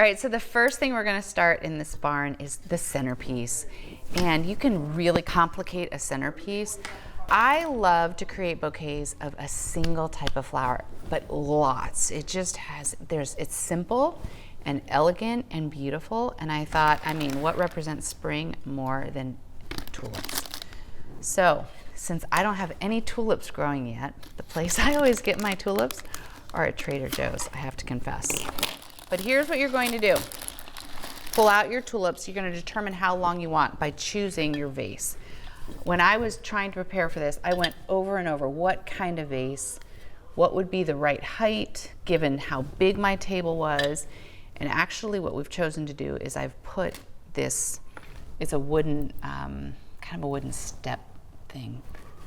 All right, so the first thing we're gonna start in this barn is the centerpiece. And you can really complicate a centerpiece. I love to create bouquets of a single type of flower, but lots. It just has, it's simple and elegant and beautiful. And I thought, I mean, what represents spring more than tulips? So, since I don't have any tulips growing yet, the place I always get my tulips are at Trader Joe's, I have to confess. But here's what you're going to do. Pull out your tulips. You're going to determine how long you want by choosing your vase. When I was trying to prepare for this, I went over and over what kind of vase, what would be the right height, given how big my table was. And actually what we've chosen to do is I've put this, it's a wooden, kind of a wooden step thing.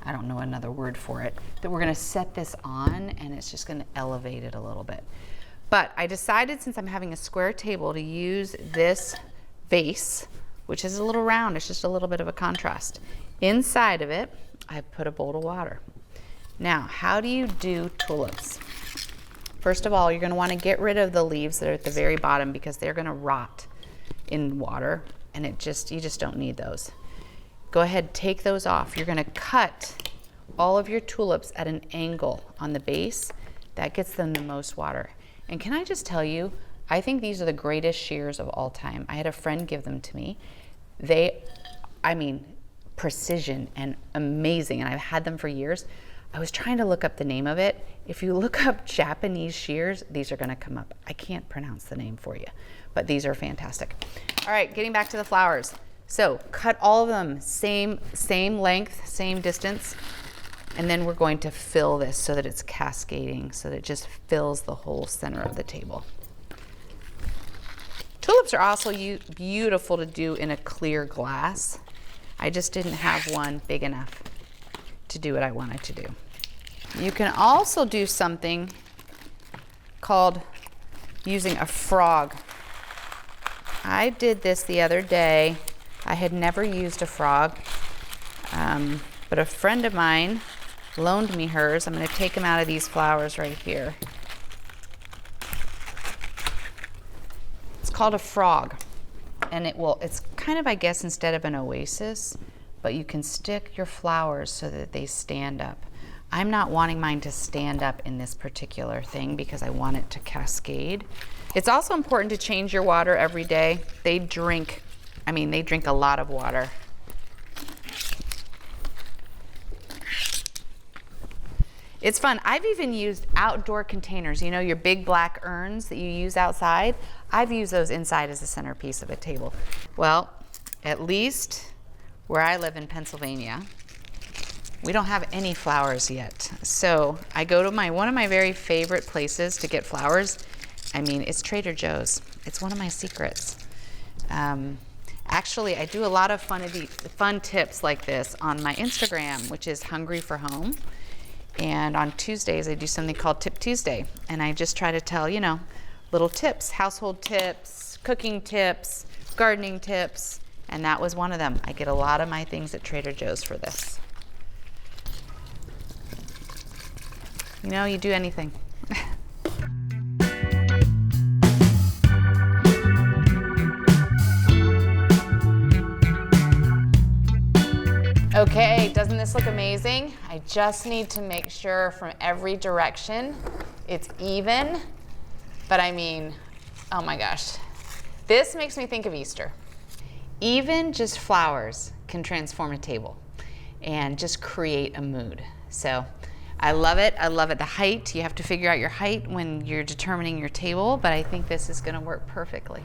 I don't know another word for it, that we're gonna set this on and it's just gonna elevate it a little bit. But I decided, since I'm having a square table, to use this vase, which is a little round, it's just a little bit of a contrast. Inside of it, I put a bowl of water. Now, how do you do tulips? First of all, you're gonna wanna get rid of the leaves that are at the very bottom because they're gonna rot in water and you just don't need those. Go ahead, take those off. You're gonna cut all of your tulips at an angle on the base. That gets them the most water. And can I just tell you, I think these are the greatest shears of all time. I had a friend give them to me. I mean, precision and amazing, and I've had them for years. I was trying to look up the name of it. If you look up Japanese shears, these are gonna come up. I can't pronounce the name for you, but these are fantastic. All right, getting back to the flowers. So cut all of them, same length, same distance. And then we're going to fill this so that it's cascading, so that it just fills the whole center of the table. Tulips are also beautiful to do in a clear glass. I just didn't have one big enough to do what I wanted to do. You can also do something called using a frog. I did this the other day. I had never used a frog, but a friend of mine loaned me hers. I'm going to take them out of these flowers right here. It's called a frog, and it's kind of, I guess, instead of an oasis, but you can stick your flowers so that they stand up. I'm not wanting mine to stand up in this particular thing because I want it to cascade. It's also important to change your water every day. They drink a lot of water. It's fun. I've even used outdoor containers, you know, your big black urns that you use outside. I've used those inside as a centerpiece of a table. Well, at least where I live in Pennsylvania, we don't have any flowers yet. So I go to one of my very favorite places to get flowers. I mean, it's Trader Joe's. It's one of my secrets. Actually, I do a lot of fun tips like this on my Instagram, which is Hungry for Home. And on Tuesdays, I do something called Tip Tuesday. And I just try to tell, you know, little tips, household tips, cooking tips, gardening tips. And that was one of them. I get a lot of my things at Trader Joe's for this. You know, you do anything. Okay, doesn't this look amazing? I just need to make sure from every direction it's even. But I mean, oh my gosh. This makes me think of Easter. Even just flowers can transform a table and just create a mood. So I love it. I love it. The height, you have to figure out your height when you're determining your table, but I think this is gonna work perfectly.